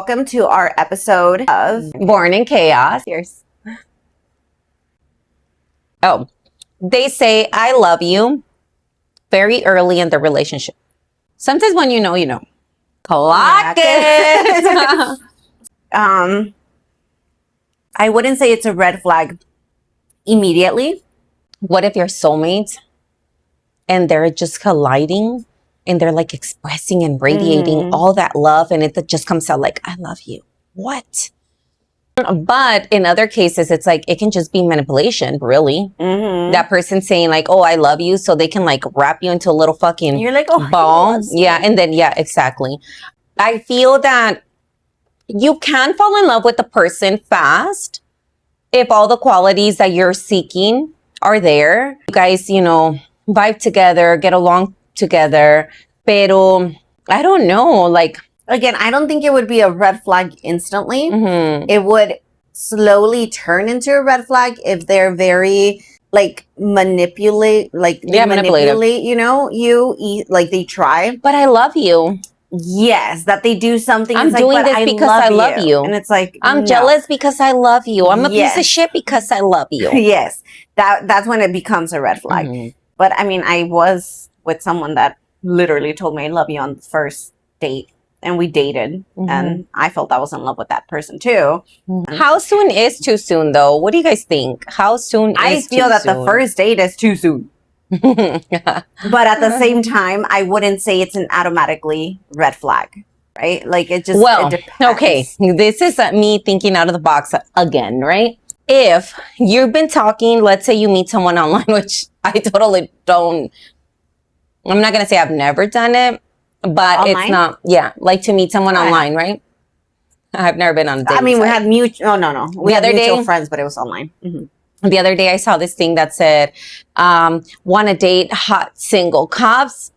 welcome to our episode of Born in Chaos. Here's. Oh, they say I love you very early in the relationship. Sometimes when you know, you know. Clock it. I wouldn't say it's a red flag immediately. What if you're soulmates and they're just colliding and they're like expressing and radiating all that love and it just comes out like, I love you. What? But in other cases, it's like, it can just be manipulation, really. That person saying like, oh, I love you. So they can like wrap you into a little fucking You're like, oh, ball. Yeah. And then, yeah, exactly. I feel that you can fall in love with the person fast if all the qualities that you're seeking are there. You guys, you know, vibe together, get along together. Pero I don't know, like, again, I don't think it would be a red flag instantly. It would slowly turn into a red flag if they're very like manipulate, like they manipulate, you know, like they try. But I love you. Yes, that they do something. I'm doing this because I love you. And it's like, I'm jealous because I love you. I'm a piece of shit because I love you. Yes, that's when it becomes a red flag. But I mean, I was with someone that literally told me I love you on the first date. And we dated, and I felt I was in love with that person too. How soon is too soon, though? What do you guys think? How soon I feel that the first date is too soon. But at the same time, I wouldn't say it's an automatically red flag, right? Like it just, it depends. Okay, this is me thinking out of the box again, right? If you've been talking, let's say you meet someone online, which I totally don't, I'm not going to say I've never done it. But online? It's not, like to meet someone online, right? I've never been on a date. I mean, we had mutual, we had mutual friends, but it was online. The other day I saw this thing that said, want to date hot single cops.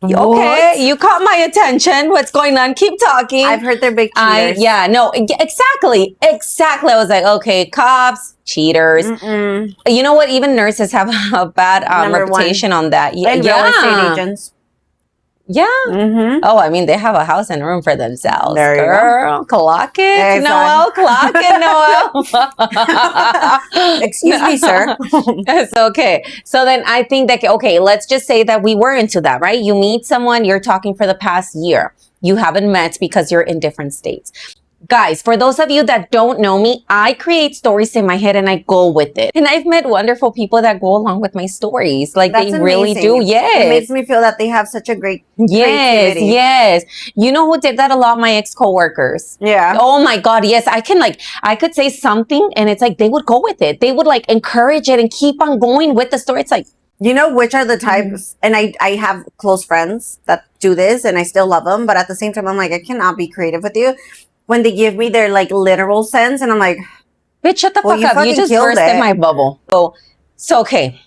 Okay, you caught my attention. What's going on? Keep talking. I've heard they're big cheaters. Exactly. I was like, okay, cops, cheaters. You know what? Even nurses have a bad reputation on that. And real estate agents. Yeah. Oh, I mean, they have a house and room for themselves. There you go. Clock it, Noel. Clock it, Noel. Excuse me, sir. It's okay. So then I think that, okay, let's just say that we were into that, right? You meet someone, you're talking for the past year. You haven't met because you're in different states. Guys, for those of you that don't know me, I create stories in my head and I go with it. And I've met wonderful people that go along with my stories. Like they really do. Yes. It makes me feel that they have such a great creativity. Yes. You know who did that a lot? My ex-coworkers. Yeah. Oh my God. Yes. I could say something and it's like, they would go with it. They would like encourage it and keep on going with the story. It's like, you know, which are the types, and I have close friends that do this and I still love them. But at the same time, I'm like, I cannot be creative with you. When they give me their like literal sense and I'm like, bitch, shut the fuck up. You just burst in my bubble. So okay,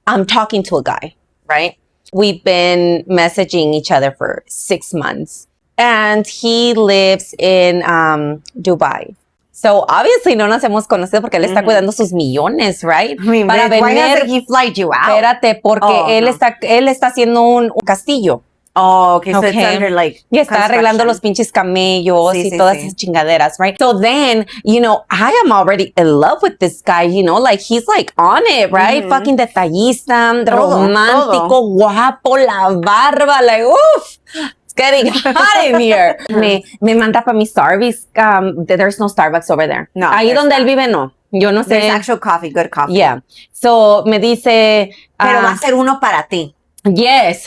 I'm talking to a guy, right? We've been messaging each other for 6 months and he lives in Dubai. So obviously no nos hemos conocido porque él está cuidando sus millones, right? I mean, why doesn't he fly you out? Espérate, porque él está haciendo un castillo. Oh, okay. So it's under like y está arreglando los pinches camellos y todas esas chingaderas, right? So then, you know, I am already in love with this guy, you know, like he's like on it, right? Fucking detallista, romántico, guapo, la barba, like, oof. It's getting hot in here. me manda para mi Starbucks. There's no Starbucks over there. No. Ahí donde él vive, no. Yo no sé. There's actual coffee, good coffee. Yeah. So me dice. Pero va a ser uno para ti. Yes,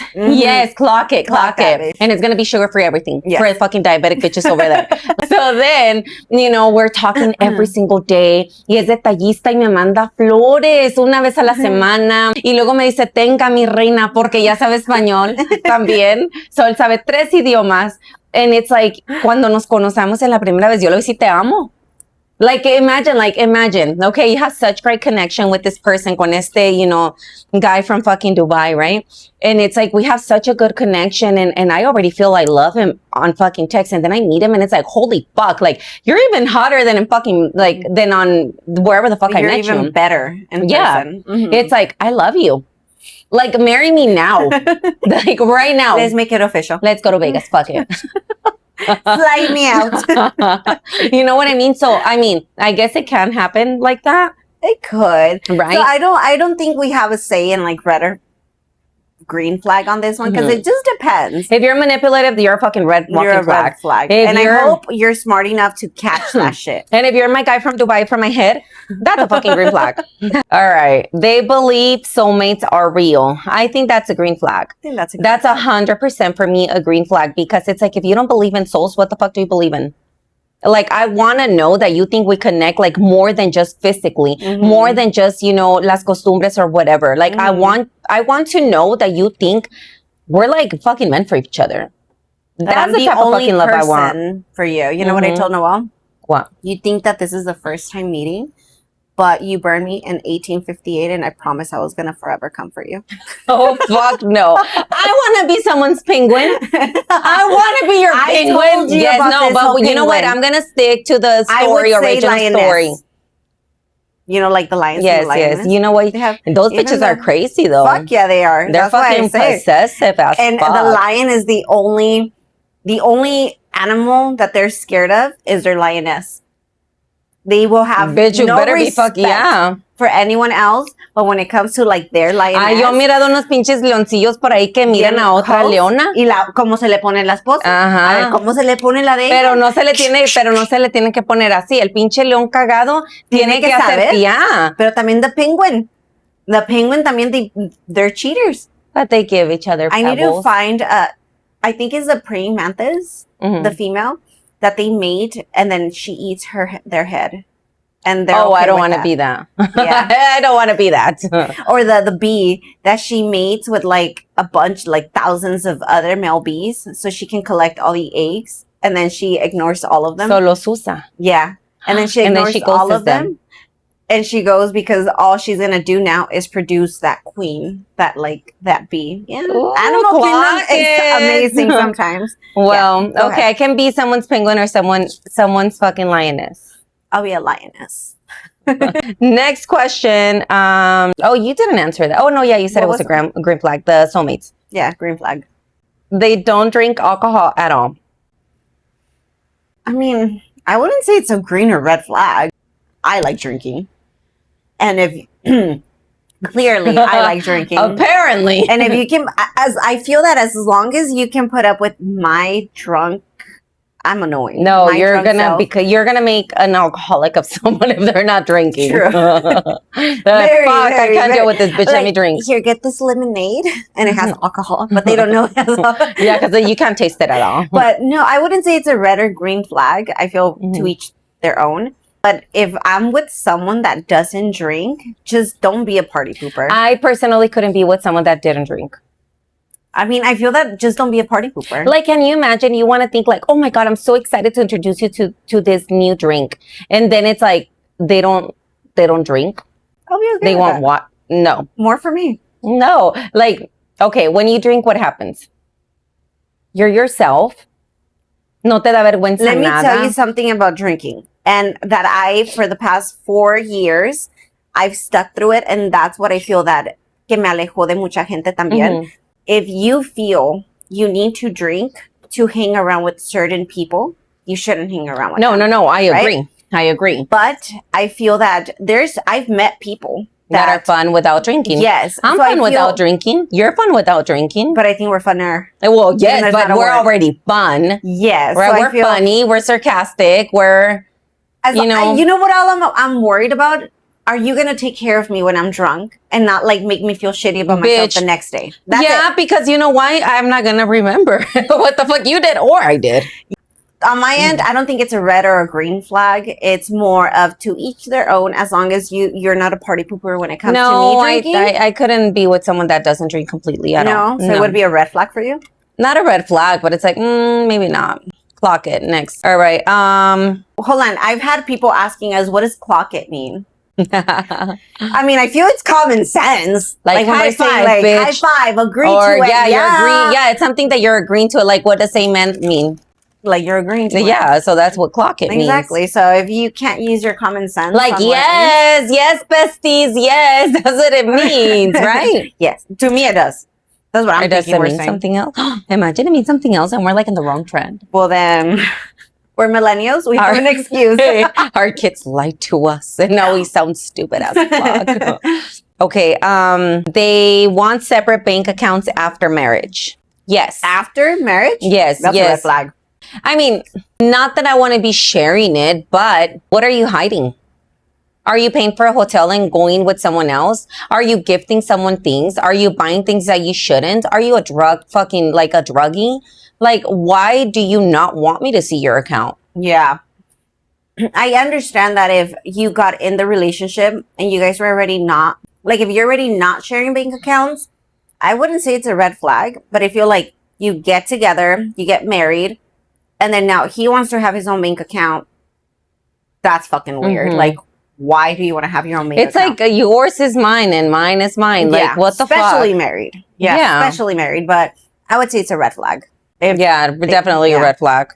clock it. And it's going to be sugar-free everything for the fucking diabetic bitches over there. So then, you know, we're talking every single day. Y es detallista y me manda flores una vez a la semana. Y luego me dice, tenga mi reina, porque ya sabe español también. So él sabe 3 idiomas. And it's like, cuando nos conocemos en la primera vez, yo le dije, te amo. Like imagine, okay, you have such great connection with this person, con este, you know, guy from fucking Dubai, right? And it's like, we have such a good connection and I already feel I love him on fucking text. And then I meet him and it's like, holy fuck, like, you're even hotter than in fucking, like, than on wherever the fuck I met you. You're even better in person. It's like, I love you. Like, marry me now. Like, right now. Let's make it official. Let's go to Vegas, fuck it. Slide me out. You know what I mean? So, I mean, I guess it can happen like that. It could. Right. So I don't think we have a say in like red or green flag on this one because it just depends. If you're manipulative, you're a fucking red flag. And I hope you're smart enough to catch that shit. And if you're my guy from Dubai from my head, that's a fucking green flag. All right. They believe soulmates are real. I think that's a green flag. I think that's 100% for me a green flag because it's like if you don't believe in souls, what the fuck do you believe in? Like, I want to know that you think we connect, like, more than just physically, more than just, you know, las costumbres or whatever. Like, I want to know that you think we're, like, fucking meant for each other. That's the type of fucking love I want. For you. You know what I told Noel? What? You think that this is the first time meeting, but you burned me in 1858, and I promised I was going to forever come for you. Oh, fuck no. I want to be someone's penguin. I want to be your penguin. Yes, no, but you know what? I'm going to stick to the story, original story. You know, like the lions. Yes, yes. You know what? Those bitches are crazy, though. Fuck yeah, they are. They're fucking possessive as and fuck. The lion is the only animal that they're scared of is their lioness. They will have bitch, you no better respect be for anyone else, but when it comes to like their lioness. Ay, yo he mirado unos pinches leoncillos por ahí que miran a otra leona. Y cómo se le pone la esposa. Ajá. A ver, cómo se le pone la de ella. Pero no se le tiene que poner así. El pinche león cagado tiene que hacer ya. Pero también the penguin también they're cheaters. But they give each other pebbles. I need to find I think it's the praying mantis, the female that they mate, and then she eats their head. And they're I don't want to be that. Yeah. I don't want to be that. Or the bee that she mates with like a bunch, like thousands of other male bees, so she can collect all the eggs, and then she ignores all of them. So los usa. Yeah. And then she ignores all of them. And she goes because all she's going to do now is produce that queen, that bee. Yeah. Ooh, Animal kingdom is amazing sometimes. Well, yeah, okay. I can be someone's penguin or someone's fucking lioness. I'll be a lioness. Next question. You didn't answer that. Oh, no, yeah, you said it was a green flag, the soulmates. Yeah, green flag. They don't drink alcohol at all. I mean, I wouldn't say it's a green or red flag. I like drinking. And if clearly I like drinking. Apparently. And if you can, I feel that as long as you can put up with my drunk, I'm annoying. No, you're gonna make an alcoholic of someone if they're not drinking. True. I can't deal with this bitch. Let me drink. Here, get this lemonade, and it has alcohol, but they don't know it has alcohol. Yeah, because you can't taste it at all. But no, I wouldn't say it's a red or green flag. I feel to each their own. But if I'm with someone that doesn't drink, just don't be a party pooper. I personally couldn't be with someone that didn't drink. I mean, I feel that just don't be a party pooper. Like, can you imagine you want to think like, oh my God, I'm so excited to introduce you to this new drink. And then it's like, they don't drink. I'll be okay They with want that. what? No. More for me. No. Like, okay, when you drink, what happens? You're yourself. No te da vergüenza Let me nada. tell you something about drinking. And that for the past 4 years, I've stuck through it. And that's what I feel that que me alejó de mucha gente también. If you feel you need to drink to hang around with certain people, you shouldn't hang around with them. No. I agree. Right? I agree. But I feel that I've met people that are fun without drinking. Yes. I'm fun without drinking. You're fun without drinking. But I think we're funner. Well, yes, but we're already fun. Yes. Right? So we're funny. We're sarcastic. We're, you know what I'm worried about? Are you going to take care of me when I'm drunk and not like make me feel shitty about myself the next day? That's it. Because you know why? I'm not going to remember what the fuck you did or I did. On my end, I don't think it's a red or a green flag. It's more of to each their own as long as you're not a party pooper when it comes to me drinking. No, I couldn't be with someone that doesn't drink completely at all. So it would be a red flag for you? Not a red flag, but it's like, maybe not. Clock it. Next. All right. Hold on. I've had people asking us, what does clock it mean? I mean, I feel it's common sense. Like high five, like, bitch. High five, agree to it. Yeah, you're agreeing. Yeah, it's something that you're agreeing to. Like, what does amen mean? Like you're agreeing to it. Yeah, so that's what clock it means. Exactly. So if you can't use your common sense. Like, yes, besties, yes. That's what it means, right? Yes. To me, it does. That's what I'm thinking. Does it mean something else? Imagine it means something else and we're like in the wrong trend. Well, then we're millennials. We have an excuse. Our kids lied to us and now we sound stupid as fuck. Okay. They want separate bank accounts after marriage. Yes. After marriage? Yes. That's a red flag. I mean, not that I want to be sharing it, but what are you hiding? Are you paying for a hotel and going with someone else? Are you gifting someone things? Are you buying things that you shouldn't? Are you a druggie? Like, why do you not want me to see your account? Yeah. I understand that if you got in the relationship and you guys were already not, like if you're already not sharing bank accounts, I wouldn't say it's a red flag. But if you're like, you get together, you get married, and then now he wants to have his own bank account, that's fucking weird. Like, why do you want to have your own bank account? It's like yours is mine and mine is mine. Like, what the fuck? Especially married. Yeah, especially married. But I would say it's a red flag. Definitely a red flag.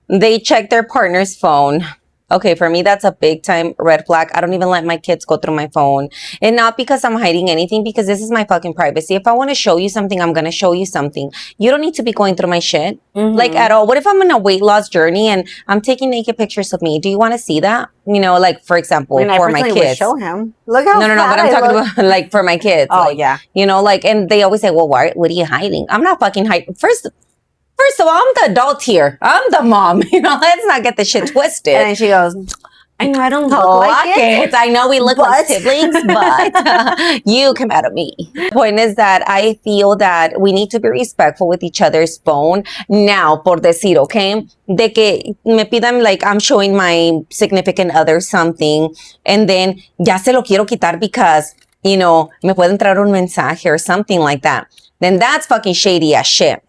They check their partner's phone. Okay, for me, that's a big time red flag. I don't even let my kids go through my phone. And not because I'm hiding anything, because this is my fucking privacy. If I want to show you something, I'm going to show you something. You don't need to be going through my shit. Like at all. What if I'm on a weight loss journey and I'm taking naked pictures of me? Do you want to see that? You know, like for example, for my kids. Would show him. Look how No, but I'm talking about like for my kids. Oh, like, yeah. You know, like, and they always say, well, what are you hiding? I'm not fucking hiding. First of all, I'm the adult here. I'm the mom. You know, let's not get the shit twisted. And then she goes, I know I don't look like it. I know we look like siblings, but you come out of me. The point is that I feel that we need to be respectful with each other's phone. Now, por decir, okay? De que me pidan, like, I'm showing my significant other something, and then ya se lo quiero quitar because, you know, me puede entrar un mensaje or something like that. Then that's fucking shady as shit.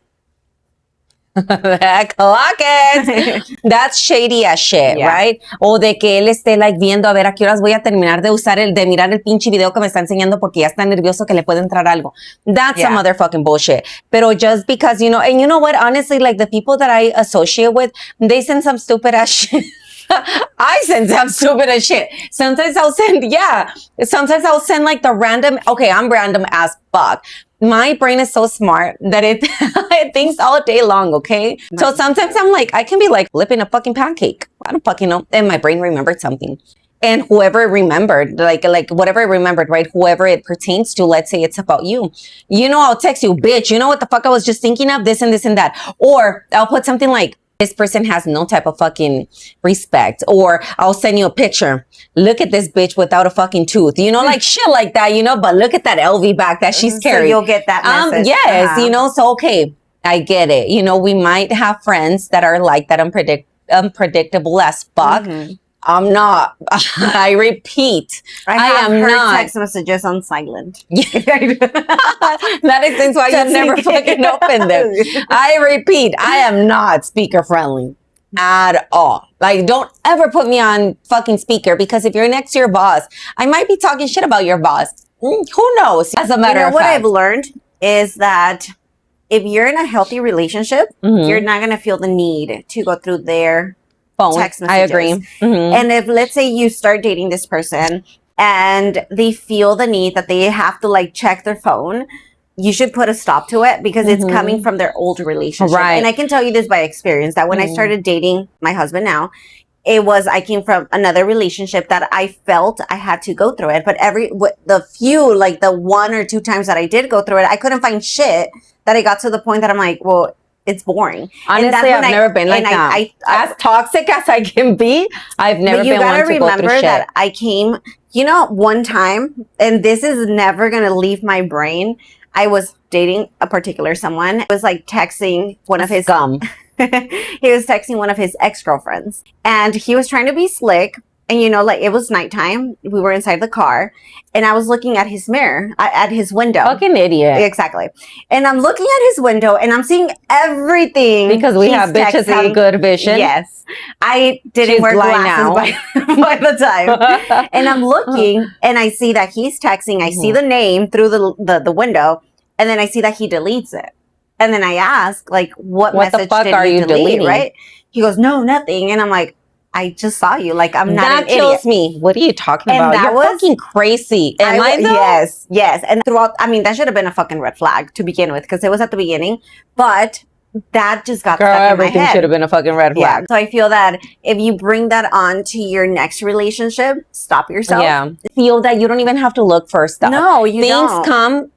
Clock it. That's shady as shit, right? O de que él esté like viendo a ver a qué horas voy a terminar de mirar el pinche video que me está enseñando porque ya está nervioso que le puede entrar algo. That's some motherfucking bullshit. Pero just because, you know, and you know what? Honestly, like the people that I associate with, they send some stupid ass shit. I send some stupid as shit. Sometimes I'll send like the random, okay, I'm random as fuck. My brain is so smart that it thinks all day long, okay? So sometimes I'm like, I can be like flipping a fucking pancake. I don't fucking know. And my brain remembered something. And whoever it remembered, like whatever it remembered, right? Whoever it pertains to, let's say it's about you. You know, I'll text you, bitch, you know what the fuck I was just thinking of? This and this and that. Or I'll put something like, this person has no type of fucking respect. Or I'll send you a picture. Look at this bitch without a fucking tooth. You know, like shit like that, you know, but look at that LV bag that she's carrying. So you'll get that message. Yes, you know, so okay, I get it. You know, we might have friends that are like that unpredictable as fuck. I'm not. I repeat, I am not. Text messages on silent. That explains why you never fucking open them. I repeat, I am not speaker friendly at all. Like, don't ever put me on fucking speaker because if you're next to your boss, I might be talking shit about your boss. Who knows? As a matter of fact, what I've learned is that if you're in a healthy relationship, you're not gonna feel the need to go through their phone text messages. I agree. And if, let's say, you start dating this person and they feel the need that they have to like check their phone, you should put a stop to it because it's coming from their old relationship. Right. And I can tell you this by experience that when I started dating my husband now, I came from another relationship that I felt I had to go through it. But the one or two times that I did go through it, I couldn't find shit that I got to the point that I'm like, well, it's boring. Honestly, I've never been like that. As toxic as I can be, I've never been one to go through shit. But you gotta remember that I came, you know, one time, and this is never gonna leave my brain. I was dating a particular someone. I was like texting one of his scum. He was texting one of his ex-girlfriends, and he was trying to be slick. And, you know, like, it was nighttime. We were inside the car. And I was looking at his mirror, at his window. Fucking idiot. Exactly. And I'm looking at his window, and I'm seeing everything. Because we have bitches have good vision. Yes. I didn't wear glasses by the time. And I'm looking, and I see that he's texting. I see the name through the window. And then I see that he deletes it. And then I ask, like, what message the fuck did are you you delete, deleting? Right? He goes, no, nothing. And I'm like, I just saw you. Like, I'm not that an idiot. kills me. What are you talking about? That You're fucking crazy. Am I though? Yes. And throughout, I mean, that should have been a fucking red flag to begin with, because it was at the beginning. But that just got Girl, stuck in my everything head. should have been a fucking red flag. So I feel that if you bring that on to your next relationship, stop yourself. Yeah. Feel that you don't even have to look for stuff. No, you don't. Things come.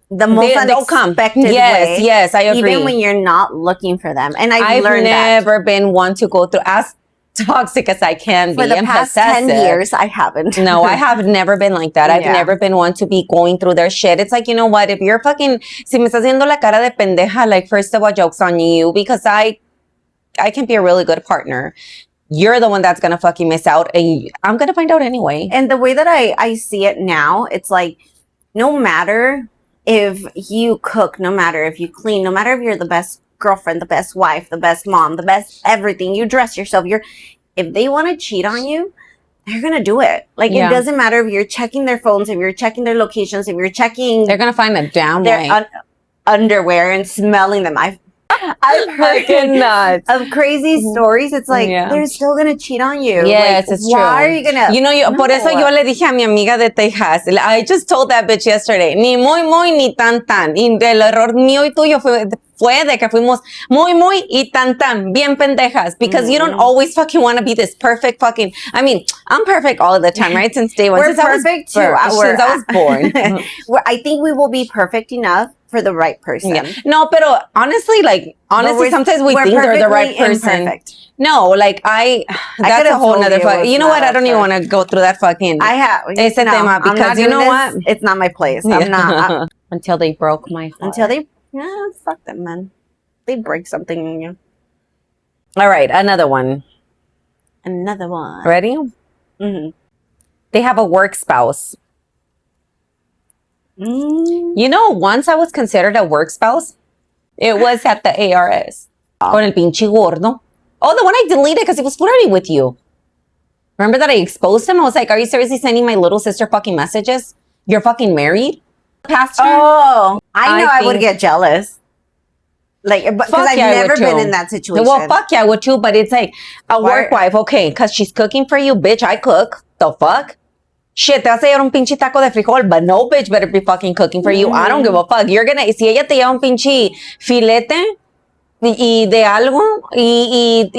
The most unexpected way. Yes, I agree. Even when you're not looking for them. And I've learned never been one to go through as toxic as I can be. For the past 10 years, I haven't. No, I have never been like that. I've never been one to be going through their shit. It's like, you know what? If you're fucking, si me estás haciendo la cara de pendeja, like, first of all, joke's on you, because I can be a really good partner. You're the one that's going to fucking miss out, and I'm going to find out anyway. And the way that I see it now, it's like, no matter if you cook, no matter if you clean, no matter if you're the best girlfriend, the best wife, the best mom, the best everything, you dress yourself, if they want to cheat on you, they're going to do it. Like, it doesn't matter if you're checking their phones, if you're checking their locations, if you're checking... They're going to find a damn way. Underwear and smelling them. I've heard of crazy stories. It's like, they're still going to cheat on you. Yes, like, it's true. Why are you going to... You know, por eso yo le dije a mi amiga de Texas, I just told that bitch yesterday, ni muy, muy, ni tan, tan. Y el error mío y tuyo fue de que fuimos muy, muy y tan, tan, bien pendejas. Because you don't always fucking want to be this perfect fucking... I mean, I'm perfect all the time, right? Since day one. We're perfect too. Since I was born. I think we will be perfect enough for the right person. Yeah. No, pero honestly, sometimes we think they're the right person. Imperfect. No, like that's a whole nother you know what? I don't even want to go through that fucking. I have. Ese tema, because you know what? It's not my place. I'm not. Until they broke my heart. Until they, fuck them, man. They break something in you. All right, another one. Ready? Mm-hmm. They have a work spouse. You know, once I was considered a work spouse, it was at the ARS. Con el pinche gordo. Oh, the one I deleted because he was flirting with you. Remember that I exposed him? I was like, are you seriously sending my little sister fucking messages? You're fucking married? Pastor? Oh, I know I would get jealous. Like, because I've never been in that situation. Well, fuck yeah, I would too, but it's like a work wife, okay, because she's cooking for you, bitch, I cook. The fuck? Shit, te vas a llevar un pinche taco de frijol, but no bitch better be fucking cooking for you. I don't give a fuck. You're gonna, si ella te lleva un pinche filete y de algo y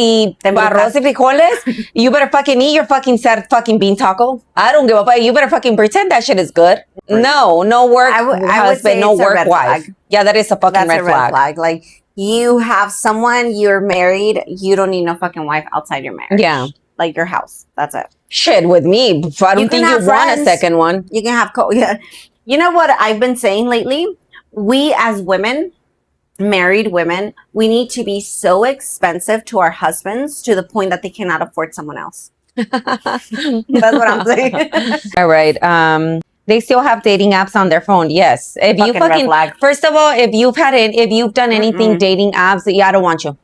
arroz y frijoles, you better fucking eat your fucking sad fucking bean taco. I don't give a fuck. You better fucking pretend that shit is good. No work husband, no work wife. Yeah, that is a fucking red flag. Like, you have someone, you're married, you don't need no fucking wife outside your marriage. Yeah. Like your house. That's it. Shit, with me, I don't think you want a second one. You can have You know what I've been saying lately? We as women, married women, we need to be so expensive to our husbands to the point that they cannot afford someone else. That's what I'm saying. All right. They still have dating apps on their phone. Yes. If you fucking first of all, if you've done anything dating apps, I don't want you.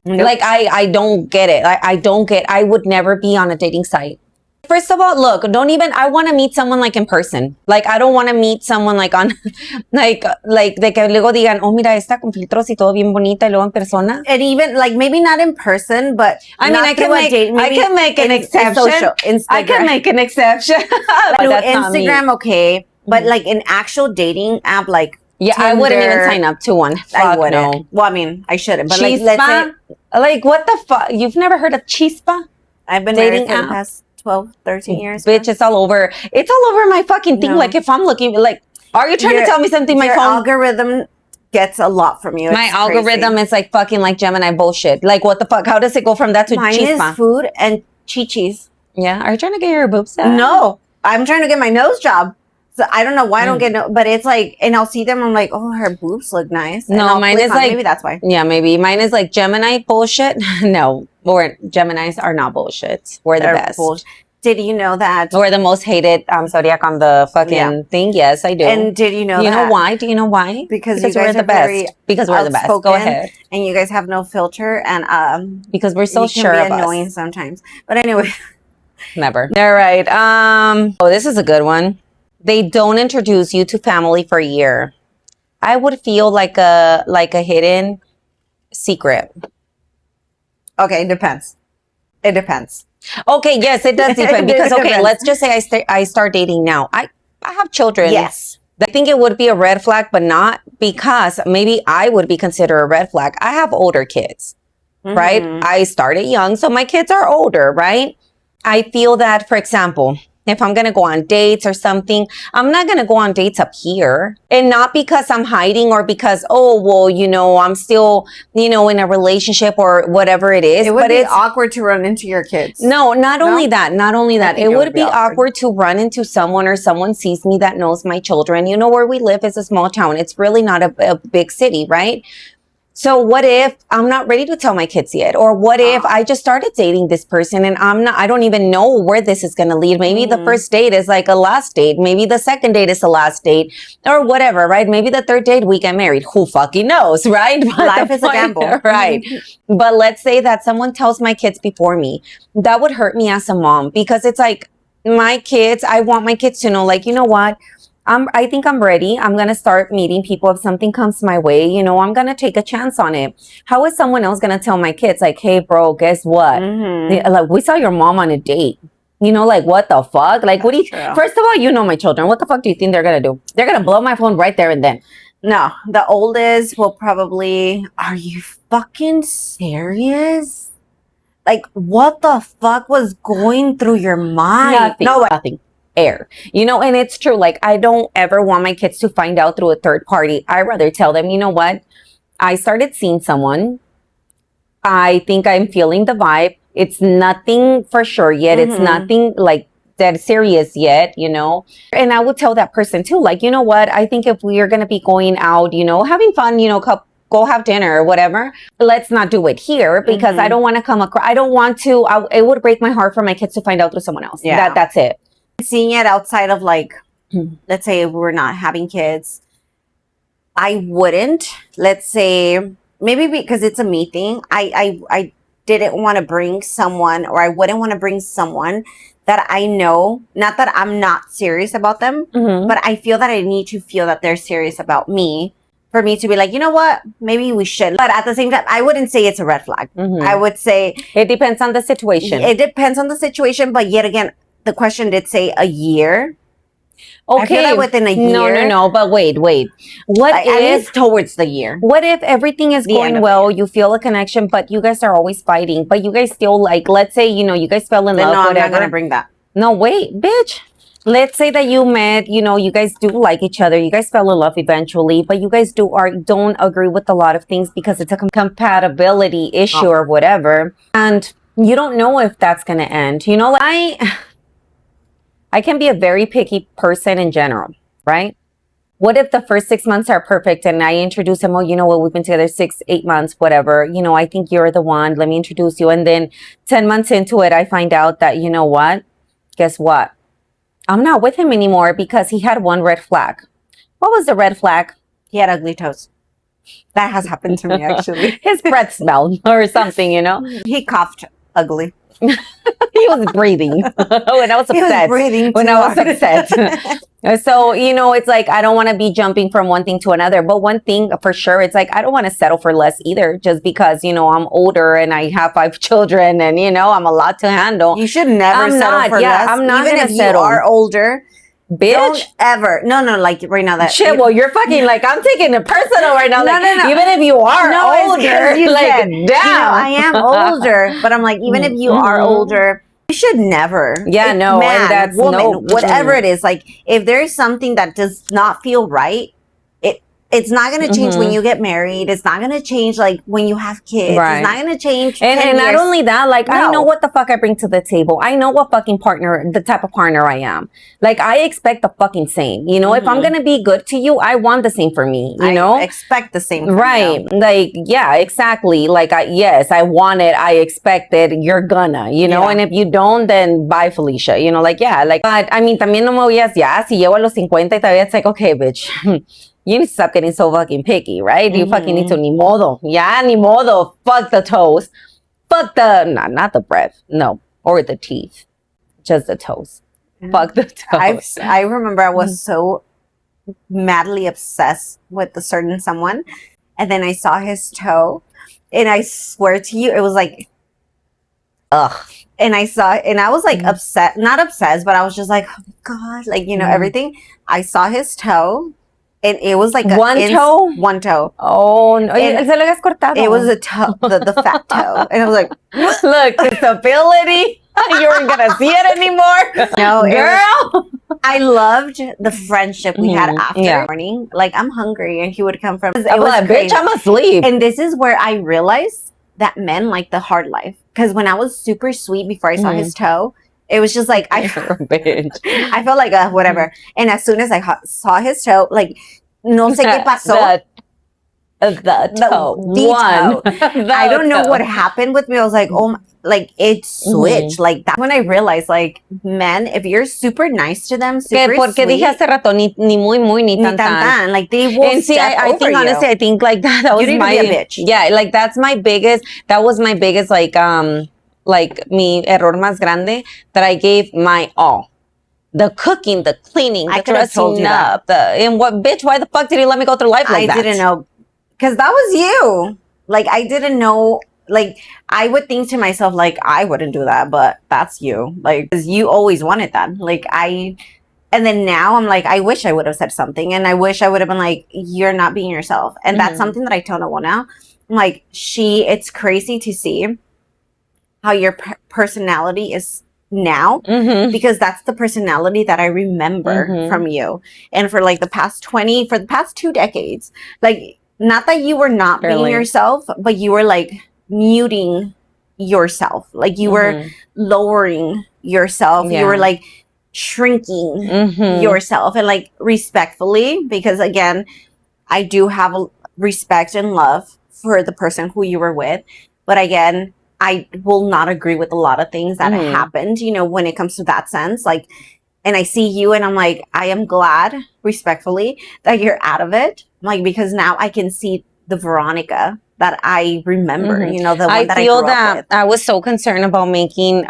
Nope. Like I don't get it. I would never be on a dating site. First of all, look, I want to meet someone like in person. Like, I don't want to meet someone like on, like de que luego digan, oh, mira, esta con filtros y todo bien bonita, y luego en persona. And even, like, maybe not in person, but I mean, I can make an exception. I can make an exception. But Instagram, okay. But like an actual dating app, like, yeah, Tinder, I wouldn't even sign up to one. I wouldn't. No. Well, I mean, I shouldn't. But Chispa? Like, let's say, like, what the fuck? You've never heard of Chispa? I've been dating for the past 12, 13 years. Bitch, it's all over. It's all over my fucking thing. No. Like, if I'm looking, like, are you trying to tell me something? My phone algorithm gets a lot from you. My algorithm is like fucking like Gemini bullshit. Like, what the fuck? How does it go from that to Mine Chispa? Is food and chichis. Yeah. Are you trying to get your boobs done? No. I'm trying to get my nose job. So I don't know why I don't get but it's like, and I'll see them, I'm like, oh, her boobs look nice. No, mine is like, maybe that's why. Yeah, maybe. Mine is like Gemini bullshit. No, Geminis are not bullshit. We're the best. Bullshit. Did you know that? We're the most hated zodiac on the fucking thing. Yes, I do. And did you know that? You know why? Do you know why? Because you guys we're the best. Because we're the best. Go ahead. And you guys have no filter. And because we're so sure of us. It can be annoying sometimes. But anyway. Never. All right. Oh, this is a good one. They don't introduce you to family for a year. I would feel like a hidden secret. Okay, depends. It depends. Okay, yes, it does depend because okay, let's just say I start dating now. I have children. Yes. I think it would be a red flag, but not because maybe I would be considered a red flag. I have older kids, right? I started young, so my kids are older, right? I feel that, for example, if I'm going to go on dates or something, I'm not going to go on dates up here. And not because I'm hiding or because, oh, well, you know, I'm still, you know, in a relationship or whatever it is. It would be awkward to run into your kids. No, not only that. It would be awkward to run into someone or someone sees me that knows my children. You know, where we live is a small town. It's really not a big city, right? So what if I'm not ready to tell my kids yet? Or what if I just started dating this person and I don't even know where this is going to lead. Maybe the first date is like a last date. Maybe the second date is the last date or whatever, right? Maybe the third date we get married. Who fucking knows, right? But life is a gamble. Right. But let's say that someone tells my kids before me. That would hurt me as a mom because it's like my kids, I want my kids to know, like, you know what? I think I'm ready. I'm going to start meeting people. If something comes my way, you know, I'm going to take a chance on it. How is someone else going to tell my kids, like, hey, bro, guess what? Like, we saw your mom on a date. You know, like, what the fuck? Like, what do you, first of all, you know my children. What the fuck do you think they're going to do? They're going to blow my phone right there and then. No, the oldest will probably, are you fucking serious? Like, what the fuck was going through your mind? Nothing. Air, you know, and it's true. Like, I don't ever want my kids to find out through a third party. I rather tell them, you know what? I started seeing someone. I think I'm feeling the vibe. It's nothing for sure yet. It's nothing like that serious yet, you know? And I would tell that person too, like, you know what? I think if we are going to be going out, you know, having fun, you know, go have dinner or whatever. Let's not do it here because I don't want to come across. I don't want to. It would break my heart for my kids to find out through someone else. Yeah, that's it. Seeing it outside of like, let's say we're not having kids, I wouldn't. Let's say maybe because it's a me thing. I didn't want to bring someone, or I wouldn't want to bring someone that I know, not that I'm not serious about them, but I feel that I need to feel that they're serious about me for me to be like, you know what, maybe we should. But at the same time, I wouldn't say it's a red flag. I would say it depends on the situation. It depends on the situation, but yet again, the question did say a year. Okay. I feel that within a year. No. But wait. What at least towards the year? What if everything is going well? You feel a connection, but you guys are always fighting. But you guys still like, let's say, you know, you guys fell in love. No, whatever. I'm not gonna bring that. No, wait, bitch. Let's say that you met, you know, you guys do like each other. You guys fell in love eventually, but you guys don't agree with a lot of things because it's a compatibility issue or whatever. And you don't know if that's gonna end. You know, like, I can be a very picky person in general, right? What if the first 6 months are perfect and I introduce him, oh, you know what, we've been together 6-8 months, whatever. You know, I think you're the one. Let me introduce you. And then 10 months into it, I find out that, you know what? Guess what? I'm not with him anymore because he had one red flag. What was the red flag? He had ugly toes. That has happened to me, actually. His breath smelled or something, you know? He coughed ugly. He was breathing when I was upset. He was breathing when I was upset. So, you know, it's like, I don't want to be jumping from one thing to another. But one thing for sure, it's like, I don't want to settle for less either, just because, you know, I'm older and I have 5 children and, you know, I'm a lot to handle. You should never settle for less. I'm not even gonna if settle. You are older. Bitch. Don't ever. No, like right now that. Shit, well, you're fucking like, I'm taking it personal right now. Like, No. Even if you are older, you like, said, damn. You know, I am older, but I'm like, even if you are older, you should never. Yeah, no, man, and that's woman, whatever it is. Like, if there's something that does not feel right, it's not going to change when you get married. It's not going to change like when you have kids. Right. It's not going to change. And not only that, like, I know what the fuck I bring to the table. I know what fucking partner, the type of partner I am. Like, I expect the fucking same. You know, if I'm going to be good to you, I want the same for me. You know? I expect the same. Right. Like, yeah, exactly. Like, yes, I want it. I expect it. You're gonna, you know? Yeah. And if you don't, then bye, Felicia. You know, like, yeah. Like, but, I mean, también no me voy a, ya, si llego a los 50 y todavía it's like, okay, bitch. You need to stop getting so fucking picky, right? You fucking need to, ni modo. Yeah, ni modo. Fuck the toes. Fuck the, not the breath. No. Or the teeth. Just the toes. Fuck the toes. I remember I was so madly obsessed with a certain someone. And then I saw his toe. And I swear to you, it was like Ugh. And I saw it, and I was like upset, not obsessed, but I was just like, oh my God, like, you know, everything. I saw his toe, and it was like one toe? One toe. Oh, no. Se lo habías cortado. It was a toe, the fat toe. And I was like, look, disability. You weren't going to see it anymore. No, girl. I loved the friendship we had after morning. Like, I'm hungry, and he would come from. It was like, bitch, I'm asleep. And this is where I realized that men like the hard life. Because when I was super sweet before I saw his toe, it was just like I felt like whatever. And as soon as I saw his toe, like no sé qué pasó. The toe. One. I don't know what happened with me. I was like, oh, like it switched. Like that's when I realized, like, men, if you're super nice to them, super porque sweet, dije hace rato, ni muy, muy, ni tan, tan. Like they will. And see, I think honestly, I think like that was my bitch. Yeah, like that was my biggest like mi error más grande, that I gave my all. The cooking, the cleaning, the dressing up, and what, bitch, why the fuck did you let me go through life like that? I didn't know. Because that was you. Like, I didn't know. Like, I would think to myself, like, I wouldn't do that, but that's you. Like, because you always wanted that. Like, and then now I'm like, I wish I would have said something. And I wish I would have been like, you're not being yourself. And that's something that I tell Noel now. I'm like, it's crazy to see how your personality is now, because that's the personality that I remember from you. And for like the past 2 decades, like, not that you were not being yourself, but you were like muting yourself. Like you were lowering yourself. You were like shrinking yourself, and like respectfully, because again, I do have a respect and love for the person who you were with. But again, I will not agree with a lot of things that happened, you know, when it comes to that sense. Like, and I see you and I'm like, I am glad, respectfully, that you're out of it. Like, because now I can see the Veronica that I remember, you know, the one that I grew up with. I was so concerned about making,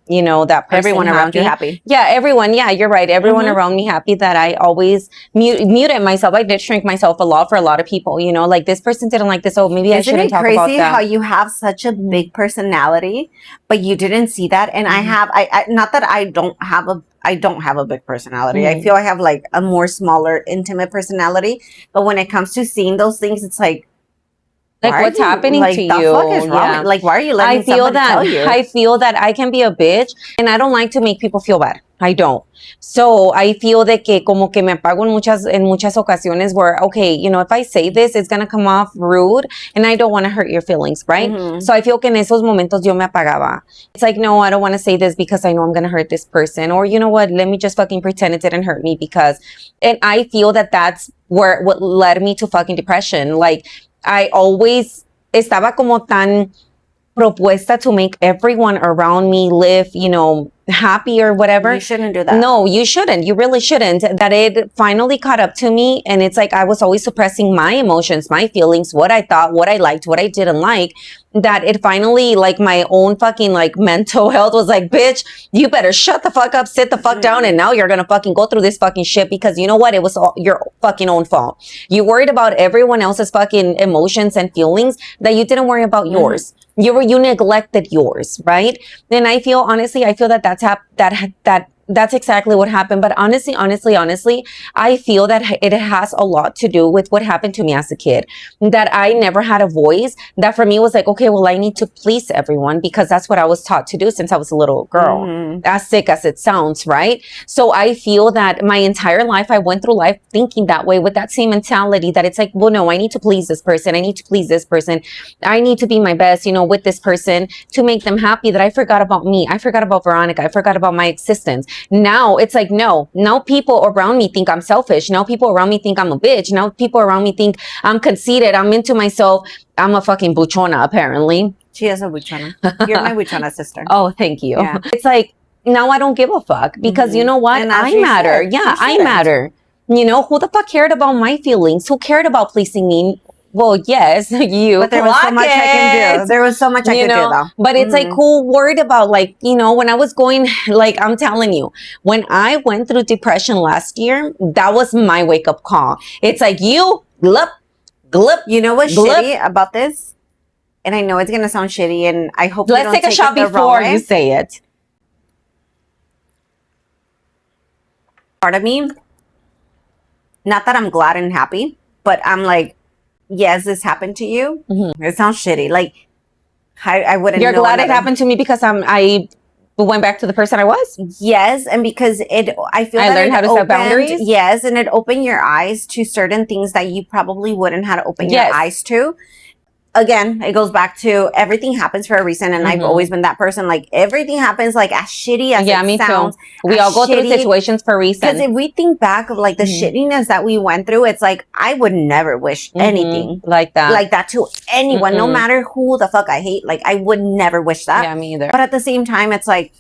you know, that person everyone around you happy. Yeah, everyone. Yeah, you're right. Everyone around me happy, that I always muted myself. I did shrink myself a lot for a lot of people, you know, like this person didn't like this. Oh, maybe I shouldn't talk about that. Isn't it crazy how you have such a big personality, but you didn't see that? And I not that I don't have a big personality. I feel I have like a more smaller, intimate personality. But when it comes to seeing those things, it's like what's happening to you? Fuck is wrong? Like, why are you letting somebody tell you? I feel that I can be a bitch, and I don't like to make people feel bad. I don't. So I feel de que como que me apago en muchas ocasiones where, okay, you know, if I say this, it's going to come off rude, and I don't want to hurt your feelings, right? So I feel que en esos momentos yo me apagaba. It's like, no, I don't want to say this because I know I'm going to hurt this person. Or, you know what, let me just fucking pretend it didn't hurt me and I feel that that's what led me to fucking depression. Like, I always estaba como tan propuesta to make everyone around me live, you know, happy or whatever. You shouldn't do that. No, you shouldn't. You really shouldn't. That it finally caught up to me. And it's like I was always suppressing my emotions, my feelings, what I thought, what I liked, what I didn't like. That it finally, like, my own fucking, like, mental health was like, bitch, you better shut the fuck up, sit the fuck down, and now you're gonna fucking go through this fucking shit, because you know what? It was all your fucking own fault. You worried about everyone else's fucking emotions and feelings that you didn't worry about yours. You neglected yours, right? And I feel, honestly, that's exactly what happened. But honestly, I feel that it has a lot to do with what happened to me as a kid. That I never had a voice. That for me was like, okay, well, I need to please everyone, because that's what I was taught to do since I was a little girl. As sick as it sounds, right? So I feel that my entire life, I went through life thinking that way, with that same mentality, that it's like, well, no, I need to please this person. I need to please this person. I need to be my best, you know, with this person to make them happy, that I forgot about me. I forgot about Veronica. I forgot about my existence. Now it's like, no, now people around me think I'm selfish. Now people around me think I'm a bitch. Now people around me think I'm conceited. I'm into myself. I'm a fucking buchona, apparently. She is a buchona. You're my buchona sister. Oh, thank you. Yeah. It's like, now I don't give a fuck, because you know what? I matter. Yeah, I matter. You know, who the fuck cared about my feelings? Who cared about pleasing me? Well, yes, you. But there was so much I can do. There was so much I could do, though. But it's like, who worried about, like, you know, when I was going, like, I'm telling you, when I went through depression last year, that was my wake up call. It's like, you, glip. You know what's shitty about this? and I know it's gonna sound shitty, and I hope let's take a shot before you say it. Part of me, not that I'm glad and happy, but I'm like, yes, this happened to you. It sounds shitty. Like, I wouldn't. You're glad it happened to me because I went back to the person I was? Yes, and because I feel I learned how to set boundaries. Yes, and it opened your eyes to certain things that you probably wouldn't have to open your eyes to. Again, it goes back to everything happens for a reason, and I've always been that person. Like, everything happens like as shitty as it sounds. Too. We all go through situations for a reason. Because if we think back of like the shittiness that we went through, it's like I would never wish anything like that to anyone, no matter who the fuck I hate. Like, I would never wish that. Yeah, me either. But at the same time, it's like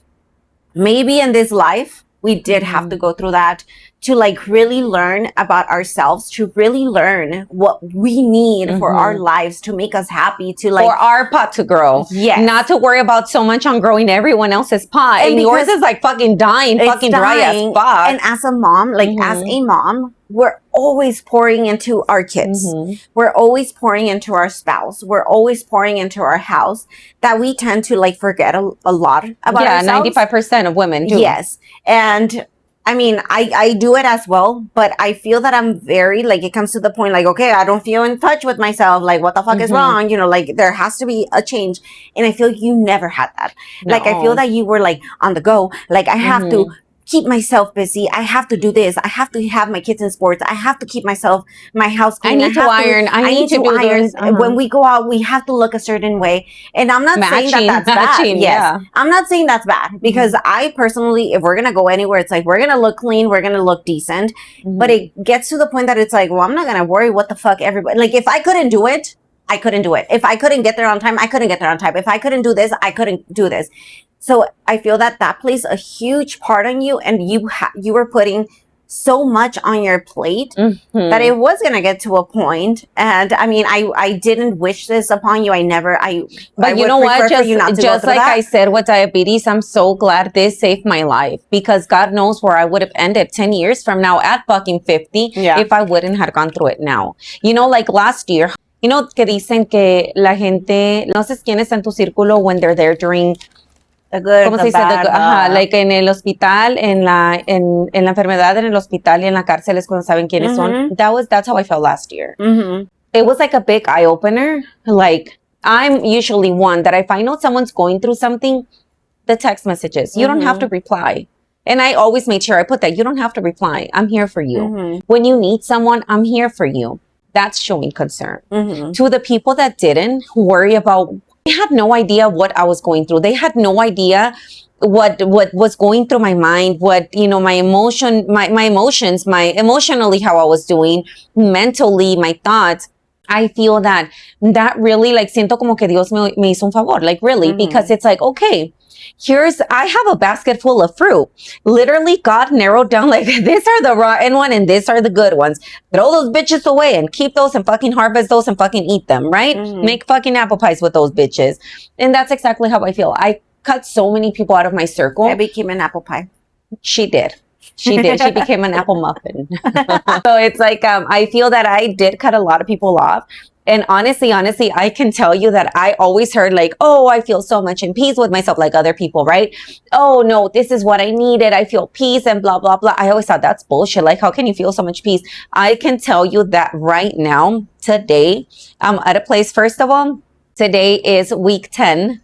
maybe in this life we did have to go through that to like really learn about ourselves, to really learn what we need for our lives to make us happy, to like for our pot to grow. Yes. Not to worry about so much on growing everyone else's pot. And yours is like fucking dying, fucking dry as fuck. And as a mom, like as a mom, we're always pouring into our kids. We're always pouring into our spouse. We're always pouring into our house, that we tend to like forget a lot about ourselves. 95% of women do. Yes. And I mean, I do it as well, but I feel that I'm very, like, it comes to the point, like, okay, I don't feel in touch with myself. Like, what the fuck is wrong? You know, like, there has to be a change. And I feel you never had that. No. Like, I feel that you were, like, on the go. Like, I have to keep myself busy. I have to do this. I have to have my kids in sports. I have to keep my house clean. I need to iron. I need to do this. When we go out, we have to look a certain way. And I'm not saying that that's bad. Yes. Yeah. I'm not saying that's bad, because I personally, if we're going to go anywhere, it's like, we're going to look clean. We're going to look decent. But it gets to the point that it's like, well, I'm not going to worry what the fuck everybody, like, if I couldn't do it, I couldn't do it. If I couldn't get there on time, I couldn't get there on time. If I couldn't do this, I couldn't do this. So I feel that plays a huge part on you, and you were putting so much on your plate that it was going to get to a point. And I mean, I didn't wish this upon you. But you know what? Just like I said with diabetes, I'm so glad this saved my life, because God knows where I would have ended 10 years from now at fucking 50 if I wouldn't have gone through it now. You know, like last year, you know, que dicen que la gente, no sé quién está en tu círculo when they're there during the good, ¿cómo se dice? Like en el hospital, en la enfermedad en el hospital y en la cárcel es cuando saben quiénes son. That's how I felt last year. It was like a big eye opener. Like, I'm usually one that if I know someone's going through something, the text messages, you don't have to reply. And I always made sure I put that, you don't have to reply. I'm here for you. When you need someone, I'm here for you. That's showing concern. To the people that didn't worry about, they had no idea what I was going through. They had no idea what was going through my mind, what, you know, my emotions, emotionally, how I was doing, mentally, my thoughts. I feel that really, like, siento como que Dios me hizo un favor, like, really, because it's like, okay, I have a basket full of fruit. Literally, God narrowed down, like, these are the rotten one and these are the good ones. Throw those bitches away and keep those and fucking harvest those and fucking eat them, right? Make fucking apple pies with those bitches. And that's exactly how I feel. I cut so many people out of my circle. I became an apple pie. She did. She became an apple muffin. So it's like, I feel that I did cut a lot of people off. And honestly, I can tell you that I always heard like, oh, I feel so much in peace with myself, like other people, right? Oh, no, this is what I needed. I feel peace and blah, blah, blah. I always thought that's bullshit. Like, how can you feel so much peace? I can tell you that right now, today, I'm at a place, first of all, today is week 10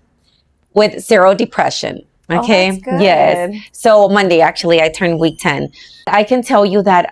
with 0 depression. Okay. Oh, that's good. Yes. So Monday, actually, I turned week 10. I can tell you that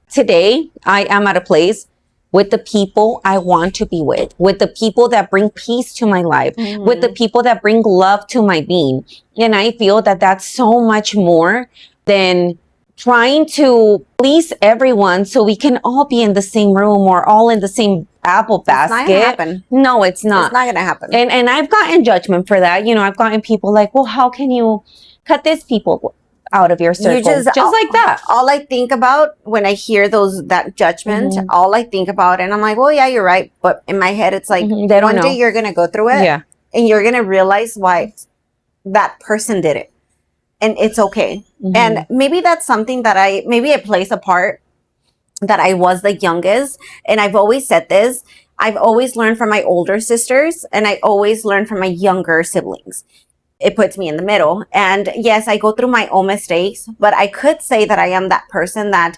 today I am at a place with the people I want to be with the people that bring peace to my life, with the people that bring love to my being. And I feel that that's so much more than trying to please everyone so we can all be in the same room or all in the same apple basket. It's not gonna happen. No, it's not. It's not gonna happen. And I've gotten judgment for that. You know, I've gotten people like, well, how can you cut this people out of your circle? Just like that. All I think about when I hear that judgment, all I think about, and I'm like, well, yeah, you're right. But in my head, it's like, one day you're going to go through it. Yeah. And you're going to realize why that person did it. And it's okay. And maybe that's something that maybe it plays a part that I was the youngest. And I've always said this. I've always learned from my older sisters, and I always learn from my younger siblings. It puts me in the middle. And yes, I go through my own mistakes, but I could say that I am that person that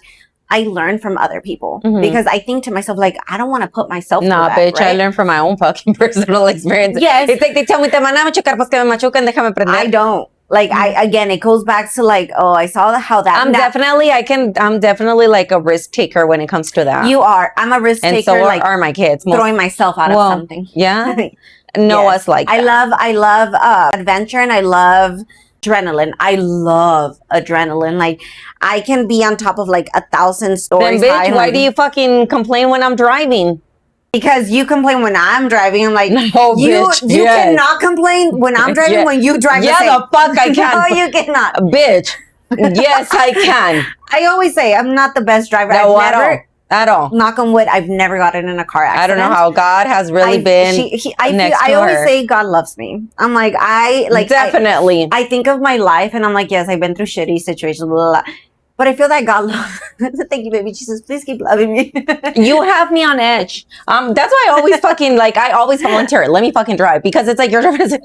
I learn from other people because I think to myself, like, I don't want to put myself through that, bitch, right? I learn from my own fucking personal experience. Yes. It's like they tell me, te van a machucar, pues que me machucan, déjame prender. I don't. Like, again, it goes back to like, oh, I saw how that. I'm definitely like a risk taker when it comes to that. You are. I'm a risk taker. And so like, are my kids. Throwing myself out of something. Yeah. Noah's like that. I love adventure, and I love adrenaline. I love adrenaline. Like, I can be on top of like 1,000 stories. Then, bitch, why do you fucking complain when I'm driving? Because you complain when I'm driving. I'm like, no, bitch. You cannot complain when I'm driving when you drive. Yeah, the fuck I can. No, you cannot. Bitch. Yes, I can. I always say I'm not the best driver. No, I've never, at all. Knock on wood, I've never gotten in a car accident. I don't know how God has really been I always say God loves me. I'm like, definitely. I think of my life and I'm like, yes, I've been through shitty situations, blah, blah, blah. But I feel that God loves. Thank you, baby Jesus. Please keep loving me. You have me on edge. That's why I always fucking I always volunteer. Let me fucking drive because it's like you're driving.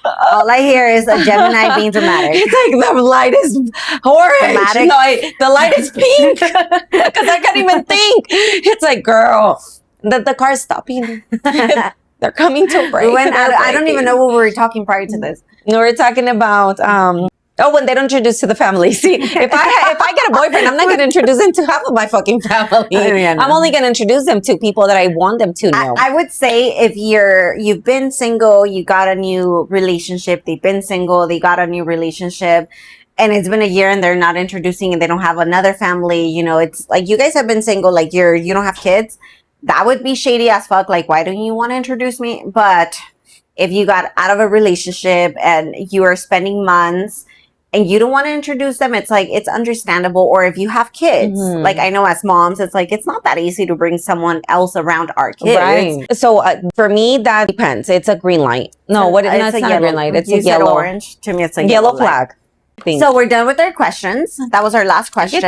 All I hear is a Gemini being dramatic. It's like the light is orange. Dramatic. No, the light is pink because I can't even think. It's like, girl, the car's stopping. They're coming to break. I don't even know what we were talking prior to this. No, we're talking about when they don't introduce to the family. See, if I get a boyfriend, I'm not going to introduce him to half of my fucking family. I'm only going to introduce them to people that I want them to know. I would say if you've been single, you got a new relationship, they've been single, they got a new relationship, and it's been a year and they're not introducing and they don't have another family, you know, it's like you guys have been single, like you don't have kids. That would be shady as fuck. Like, why don't you want to introduce me? But if you got out of a relationship and you are spending months and you don't want to introduce them, it's like, it's understandable. Or if you have kids, like I know as moms, it's like, it's not that easy to bring someone else around our kids. Right. So for me, that depends. It's a green light. No, it's not a green light. It's a yellow. Orange. To me, it's a yellow flag. So we're done with our questions. That was our last question.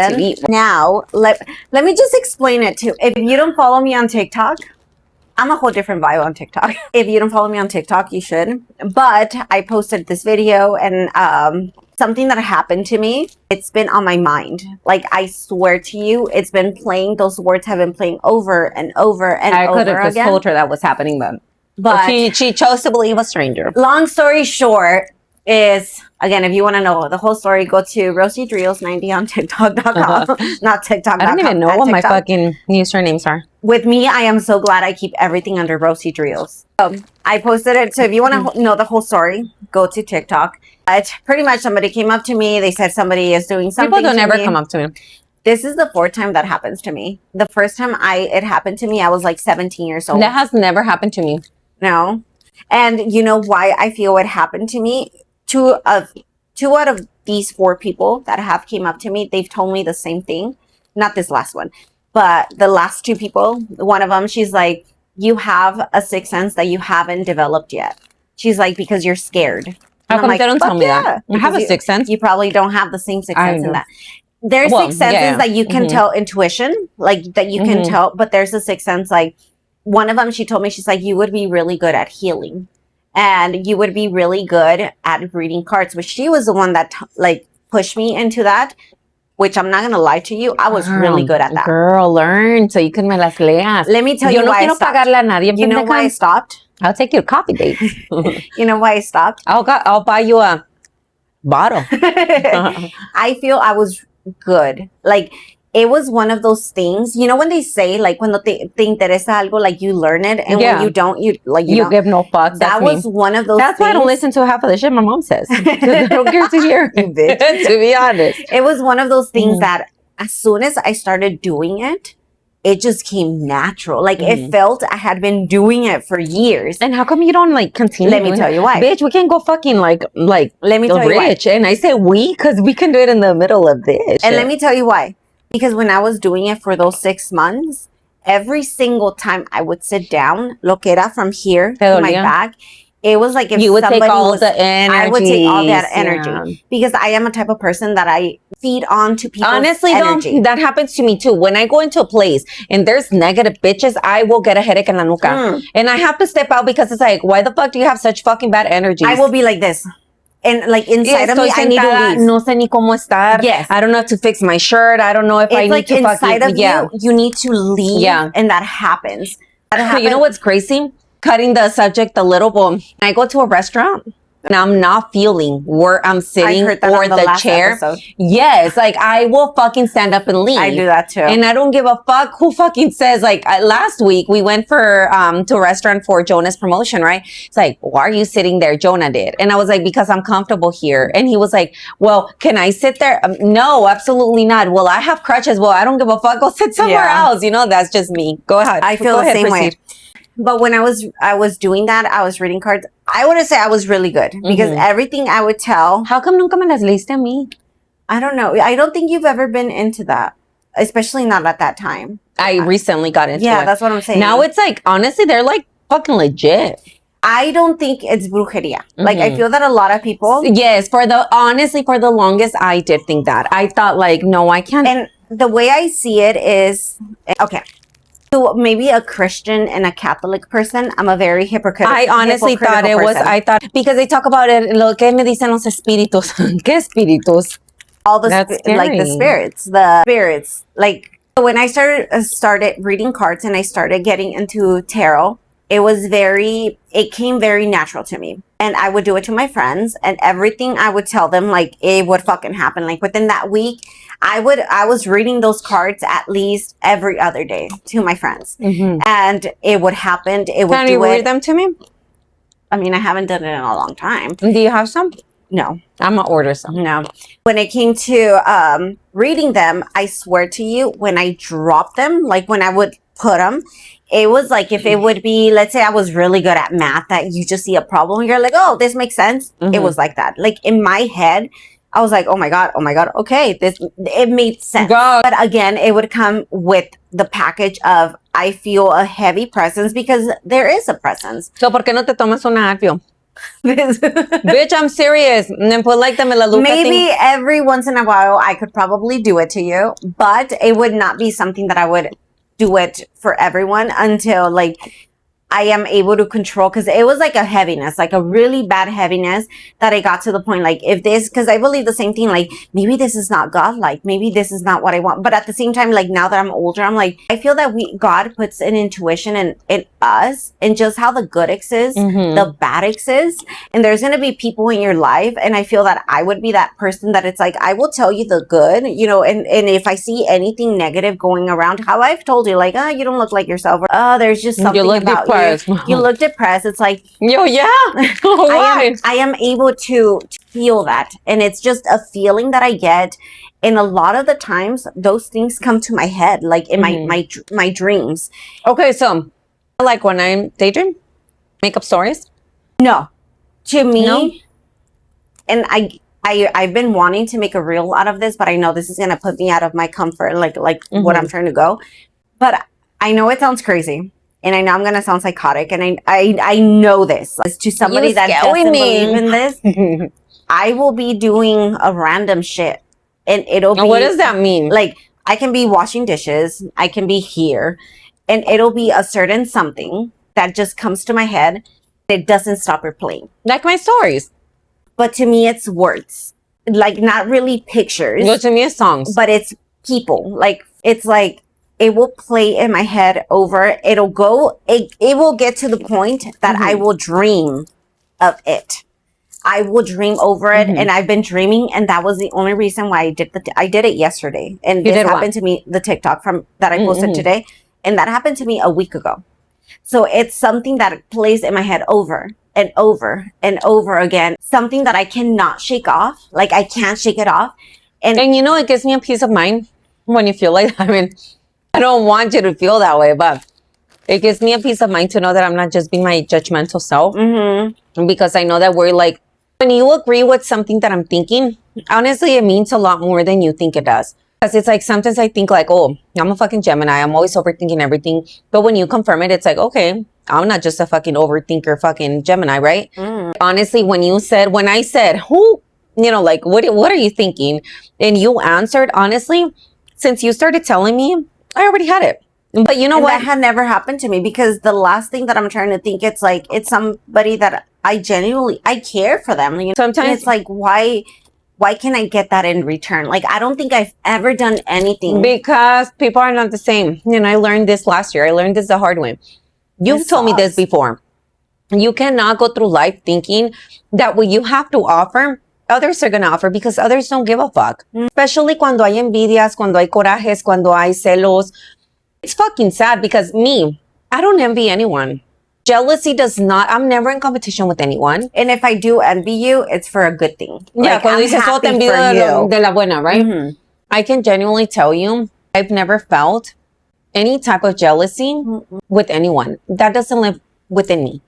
Now, let me just explain it too. If you don't follow me on TikTok, I'm a whole different bio on TikTok. If you don't follow me on TikTok, you should. But I posted this video and something that happened to me, it's been on my mind. Like, I swear to you, it's been playing, those words have been playing over and over and over again. I could have just told her that was happening then. But she chose to believe a stranger. Long story short is, again, if you want to know the whole story, go to RosieDreals90 on TikTok.com. Not TikTok.com. I don't even know what my fucking usernames are. With me, I am so glad I keep everything under Rosie Dreals. I posted it. So if you want to know the whole story, go to TikTok. Pretty much somebody came up to me. They said somebody is doing something. People don't ever come up to me. This is the fourth time that happens to me. The first time it happened to me, I was like 17 years old. That has never happened to me. No. And you know why I feel it happened to me? Two out of these 4 people that have came up to me, they've told me the same thing. Not this last one, but the last 2 people, one of them, she's like, you have a sixth sense that you haven't developed yet. She's like, because you're scared. How come they don't tell me that? I have a sixth sense. You probably don't have the same sixth sense in that. There's sixth senses that you can tell intuition, like that you can tell, but there's a sixth sense, like one of them, she told me, she's like, you would be really good at healing. And you would be really good at reading cards, which she was the one that pushed me into that, which I'm not going to lie to you. I was really good at that. Girl, learn so you can me las leas. Let me tell you why I stopped. Pagarle a nadie, you know why I stopped? I'll take you a coffee date. You know why I stopped? I'll buy you a bottle. I feel I was good. Like, it was one of those things, you know, when they say, like, cuando te interesa algo, like, you learn it, and when you don't, you give no fucks. That was one of those That's things. why I don't listen to half of the shit my mom says. I don't care to hear. You bitch. To be honest. It was one of those things that as soon as I started doing it, it just came natural. Like, it felt I had been doing it for years. And how come you don't, like, continue? Let me tell you why. Bitch, we can go fucking, like let me tell you why. And I say we, because we can do it in the middle of this. And let me tell you why. Because when I was doing it for those 6 months, every single time I would sit down, lo que era from here to my back, It was like if you would somebody take all the energy. I would take all that energy because I am a type of person that I feed on to people's honestly, energy. Though, that happens to me too. When I go into a place and there's negative bitches, I will get a headache en la nuca. And I have to step out because it's like, why the fuck do you have such fucking bad energy? I will be like this. And like inside of me, I need to leave. No sé ni cómo estar. Yes. I don't know how to fix my shirt. I don't know if I need to inside of you need to leave. Yeah. And that happens. You know what's crazy? Cutting the subject a little bit. I go to a restaurant and I'm not feeling where I'm sitting or the chair. Episode. Yes, like I will fucking stand up and leave. I do that too. And I don't give a fuck who fucking says, like last week we went for to a restaurant for Jonah's promotion, right? It's like, why are you sitting there? Jonah did. And I was like, because I'm comfortable here. And he was like, well, can I sit there? No, absolutely not. Well, I have crutches. Well, I don't give a fuck. Go sit somewhere else. You know, that's just me. Go ahead. I feel the same way. But when I was doing that, I was reading cards. I wouldn't say I was really good because everything I would tell. How come nunca me las leíste a mí? I don't know. I don't think you've ever been into that, especially not at that time. I recently got into it. Yeah, that's what I'm saying. Now it's like, honestly, they're like fucking legit. I don't think it's brujeria. Like, I feel that a lot of people. Yes, honestly, for the longest, I did think that. I thought like, no, I can't. And the way I see it is, okay. So maybe a Christian and a Catholic person, I'm a very hypocritical. I honestly thought it was. I thought because they talk about it. Lo que me dicen los espíritus. ¿Qué espíritus? All the like the spirits. Like when I started reading cards and I started getting into tarot, it came very natural to me. And I would do it to my friends, and everything I would tell them, like it would fucking happen. Like within that week, I was reading those cards at least every other day to my friends, and it would happen. Can you read them to me? I mean, I haven't done it in a long time. Do you have some? No. I'm gonna order some. No. When it came to reading them, I swear to you, when I dropped them, like when I would put them, it was like if it would be, let's say I was really good at math, that you just see a problem, you're like, oh, this makes sense. It was like that. Like in my head, I was like, oh my God, okay, it made sense. God. But again, it would come with the package of, I feel a heavy presence because there is a presence. So, ¿por qué no te tomas una Advil? Bitch, I'm serious. Maybe every once in a while I could probably do it to you, but it would not be something that I would do it for everyone until like I am able to control, because it was like a heaviness, like a really bad heaviness that I got to the point, like if this, because I believe the same thing, like maybe this is not God-like, maybe this is not what I want. But at the same time, like now that I'm older, I'm like, I feel that God puts an intuition in us and just how the good exists, the bad exists. And there's going to be people in your life. And I feel that I would be that person that it's like, I will tell you the good, you know, and if I see anything negative going around, how I've told you, like, you don't look like yourself, or there's just something about you. You look depressed. It's like, yo, yeah. I am able to feel that. And it's just a feeling that I get. And a lot of the times those things come to my head, like in my dreams. Okay. So like when I daydream, make up stories. No, to me, and I've been wanting to make a reel out of this, but I know this is going to put me out of my comfort, like what I'm trying to go. But I know it sounds crazy. And I know I'm going to sound psychotic. And I know this. As to somebody that doesn't believe in this, I will be doing a random shit. And it'll be... What does that mean? Like, I can be washing dishes. I can be here. And it'll be a certain something that just comes to my head. It doesn't stop replaying. Like my stories. But to me, it's words. Like, not really pictures. No, to me, it's songs. But it's people. Like, it's like... It will play in my head over. It will get to the point that I will dream of it. I will dream over it, and I've been dreaming, and that was the only reason why I did it yesterday. And this happened to me, the TikTok that I posted today, and that happened to me a week ago. So it's something that plays in my head over and over and over again. Something that I cannot shake off. Like I can't shake it off. And you know, it gives me a peace of mind when you feel like that. I mean, I don't want you to feel that way, but it gives me a peace of mind to know that I'm not just being my judgmental self. Because I know that we're like, when you agree with something that I'm thinking, honestly, it means a lot more than you think it does. Because it's like, sometimes I think like, oh, I'm a fucking Gemini. I'm always overthinking everything. But when you confirm it, it's like, okay, I'm not just a fucking overthinker fucking Gemini, right? Honestly, when I said, who, like, what are you thinking? And you answered, honestly, since you started telling me, I already had it. But you know what? That had never happened to me, because the last thing that I'm trying to think, it's like, it's somebody that I care for them. Sometimes it's like, why can't I get that in return? Like, I don't think I've ever done anything. Because people are not the same. I learned this last year. I learned this the hard way. You've told me this before. You cannot go through life thinking that what you have to offer, others are going to offer, because others don't give a fuck. Especially cuando hay envidias, cuando hay corajes, cuando hay celos. It's fucking sad, because I don't envy anyone. Jealousy I'm never in competition with anyone. And if I do envy you, it's for a good thing. Yeah, like, cuando dices, te envidio de la buena, right? Mm-hmm. I can genuinely tell you, I've never felt any type of jealousy with anyone. That doesn't live within me.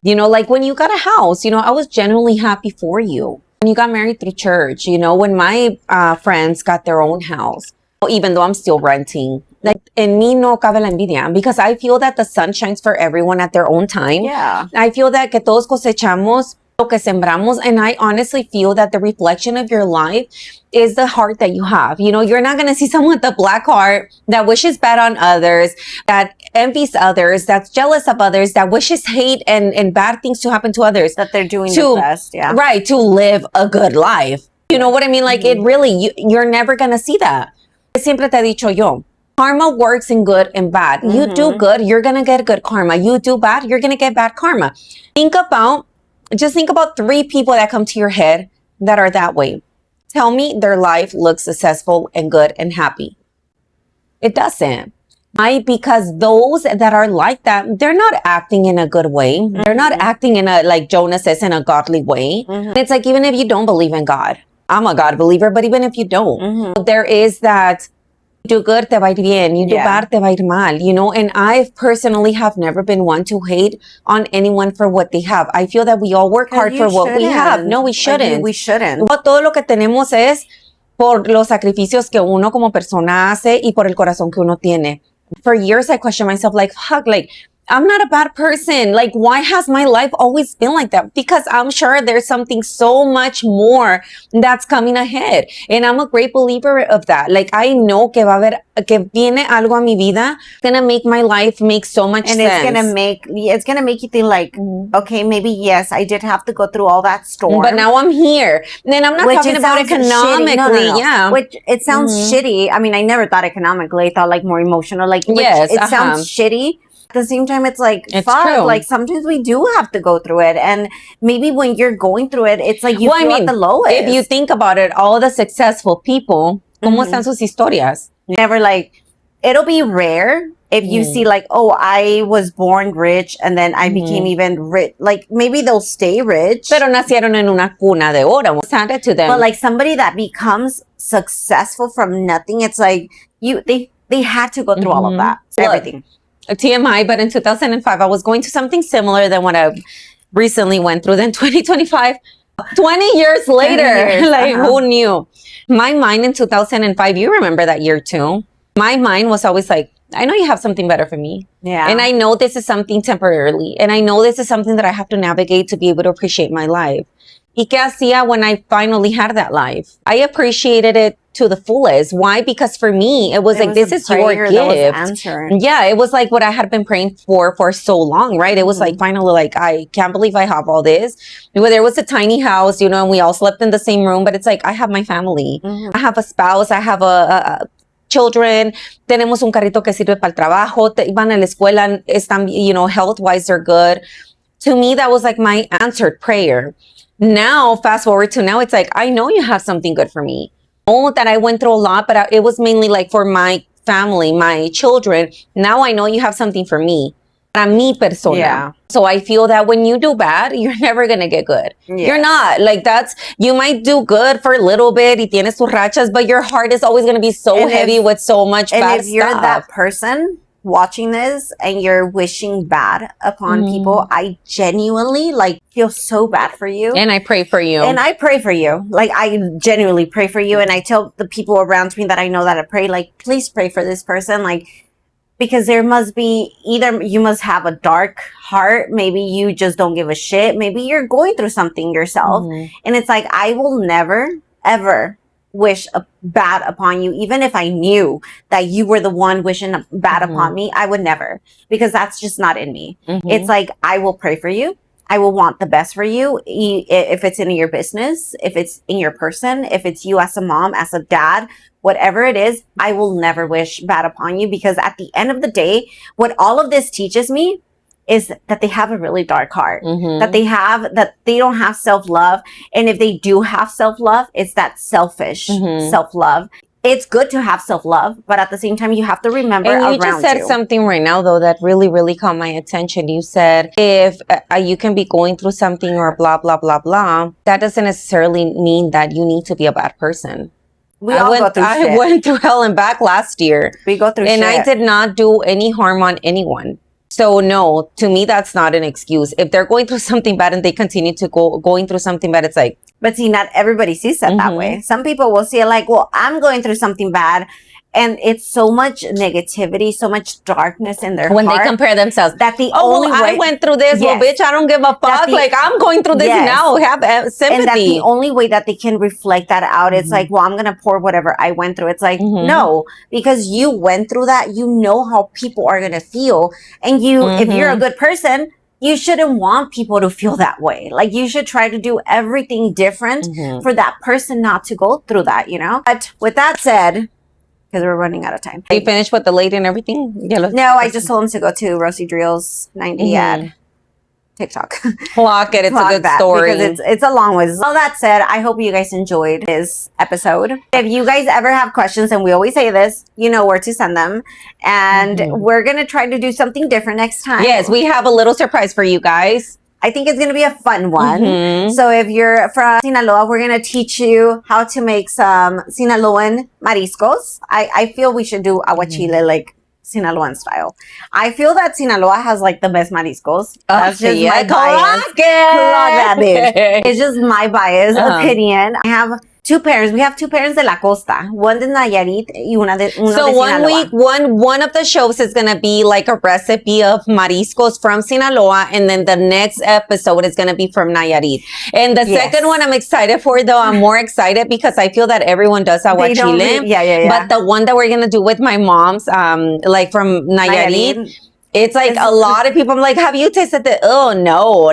Like when you got a house, I was genuinely happy for you. When you got married through church, when my friends got their own house, even though I'm still renting, like, en mí no cabe la envidia, because I feel that the sun shines for everyone at their own time. Yeah. I feel that que todos cosechamos lo que sembramos, and I honestly feel that the reflection of your life is the heart that you have. You're not going to see someone with a black heart that wishes bad on others, that envies others, that's jealous of others, that wishes hate and bad things to happen to others. That they're doing the best, yeah. Right, to live a good life. You know what I mean? Like, it really, you're never going to see that. Siempre te he dicho yo, karma works in good and bad. You do good, you're going to get good karma. You do bad, you're going to get bad karma. Just think about 3 people that come to your head that are that way. Tell me their life looks successful and good and happy. It doesn't. Why? Because those that are like that, they're not acting in a good way. They're not acting in a, like Jonah says, in a godly way. It's like, even if you don't believe in God, I'm a God believer, but even if you don't, there is that, you do good, te va a ir bien. You do bad, te va a ir mal. And I personally have never been one to hate on anyone for what they have. I feel that we all work hard for what we have. No, we shouldn't. We shouldn't. Todo lo que tenemos es por los sacrificios que uno como persona hace y por el corazón que uno tiene. For years, I questioned myself, like, fuck, like, I'm not a bad person. Like, why has my life always been like that? Because I'm sure there's something so much more that's coming ahead. And I'm a great believer of that. Like, I know que viene algo a mi vida, gonna make my life make so much sense. And it's gonna make you think like, okay, maybe yes, I did have to go through all that storm. But now I'm here. And I'm not talking about economically. No. Yeah. Which it sounds shitty. I mean, I never thought economically. I thought like more emotional. Like, yes, it sounds shitty. At the same time, it's like, fuck, true. Like sometimes we do have to go through it. And maybe when you're going through it, it's like you feel at the lowest. If you think about it, all the successful people, ¿cómo están sus historias? Never like, it'll be rare if you see like, oh, I was born rich and then I became even rich. Like maybe they'll stay rich. Pero nacieron en una cuna de oro. What's handed to them? But like somebody that becomes successful from nothing, it's like they had to go through all of that. Everything. TMI, but in 2005, I was going to something similar than what I recently went through. Then 2025, 20 years later, like who knew? My mind in 2005, you remember that year too. My mind was always like, I know you have something better for me. Yeah. And I know this is something temporarily. And I know this is something that I have to navigate to be able to appreciate my life. ¿Y qué hacía when I finally had that life? I appreciated it to the fullest. Why? Because for me, it was like, this is your gift. Yeah, it was like what I had been praying for so long, right? It was like, finally, like, I can't believe I have all this. There was a tiny house, and we all slept in the same room, but it's like, I have my family. I have a spouse. I have a children. Tenemos un carrito que sirve para el trabajo. Van a la escuela. Están, health-wise, they're good. To me, that was like my answered prayer. Now, fast forward to now, it's like, I know you have something good for me. I know that I went through a lot, but it was mainly like for my family, my children. Now I know you have something for me. Para mi persona. Yeah. So I feel that when you do bad, you're never going to get good. Yes. You're not. Like you might do good for a little bit, y tienes tus rachas, but your heart is always going to be so heavy with so much bad stuff. And if you're that person watching this and you're wishing bad upon people, I genuinely feel so bad for you. And I pray for you. And I pray for you. I genuinely pray for you. And I tell the people around me that I know that I pray, please pray for this person. Because there must be either you must have a dark heart. Maybe you just don't give a shit. Maybe you're going through something yourself. And it's I will never, ever wish bad upon you. Even if I knew that you were the one wishing bad upon me, I would never, because that's just not in me. It's I will pray for you. I will want the best for you. If it's in your business, if it's in your person, if it's you as a mom, as a dad, whatever it is, I will never wish bad upon you, because at the end of the day, what all of this teaches me is that they have a really dark heart, that they don't have self-love. And if they do have self-love, it's that selfish self-love. It's good to have self-love, but at the same time, you have to remember and you just said something right now, though, that really, really caught my attention. You said if you can be going through something or blah, blah, blah, blah, that doesn't necessarily mean that you need to be a bad person. I went through hell and back last year. We go through and shit. I did not do any harm on anyone. So no, to me, that's not an excuse. If they're going through something bad and they continue to going through something bad, it's But see, not everybody sees it that way. Some people will see it well, I'm going through something bad. And it's so much negativity, so much darkness in their heart. When they compare themselves. That only way... I went through this. Yes. Well, bitch, I don't give a fuck. I'm going through this now. Have sympathy. And that's the only way that they can reflect that out. It's well, I'm going to pour whatever I went through. It's no, because you went through that. You know how people are going to feel. And if you're a good person, you shouldn't want people to feel that way. You should try to do everything different for that person not to go through that, But with that said... because we're running out of time. You finished with the lady and everything? No, I just told him to go to Rosie Drills 90 at TikTok. Clock it. It's a good story. Because it's a long way. All that said, I hope you guys enjoyed this episode. If you guys ever have questions, and we always say this, you know where to send them. And we're going to try to do something different next time. Yes, we have a little surprise for you guys. I think it's going to be a fun one. So if you're from Sinaloa, we're going to teach you how to make some Sinaloan mariscos. I feel we should do aguachile Sinaloan style. I feel that Sinaloa has the best mariscos. That's just my bias. It's just my bias opinion. I have two parents. We have two parents de la costa. One de Nayarit y una de Sinaloa. So 1 week, one of the shows is going to be a recipe of mariscos from Sinaloa. And then the next episode is going to be from Nayarit. And the second one I'm excited for, though. I'm more excited because I feel that everyone does aguachile. Yeah. But the one that we're going to do with my mom's, from Nayarit, it's a lot of people. I'm have you tasted it? Oh, no.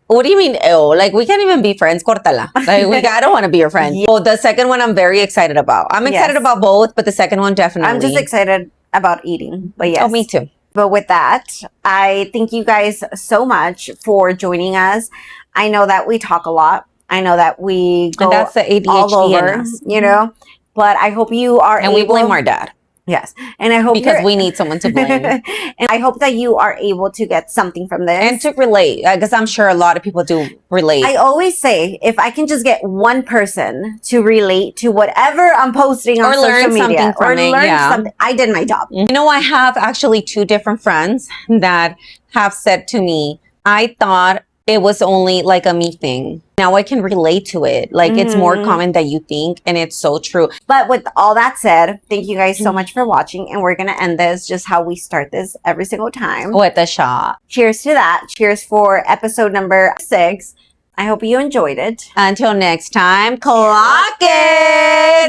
What do you mean, ew? We can't even be friends, cortala. I don't want to be your friend. Well, the second one I'm very excited about. I'm excited about both, but the second one definitely. I'm just excited about eating, but yes. Oh, me too. But with that, I thank you guys so much for joining us. I know that we talk a lot. I know that we go and that's the ADHD all over, but I hope you are able... And we blame our dad. Yes. And I hope because we need someone to blame. And I hope that you are able to get something from this. And to relate, because I'm sure a lot of people do relate. I always say, if I can just get one person to relate to whatever I'm posting on social media. Or learn something. I did my job. I have actually 2 different friends that have said to me, I thought it was only a me thing. Now I can relate to it. It's more common than you think. And it's so true. But with all that said, thank you guys so much for watching. And we're going to end this just how we start this every single time. With a shot. Cheers to that. Cheers for episode number 6. I hope you enjoyed it. Until next time, clock it!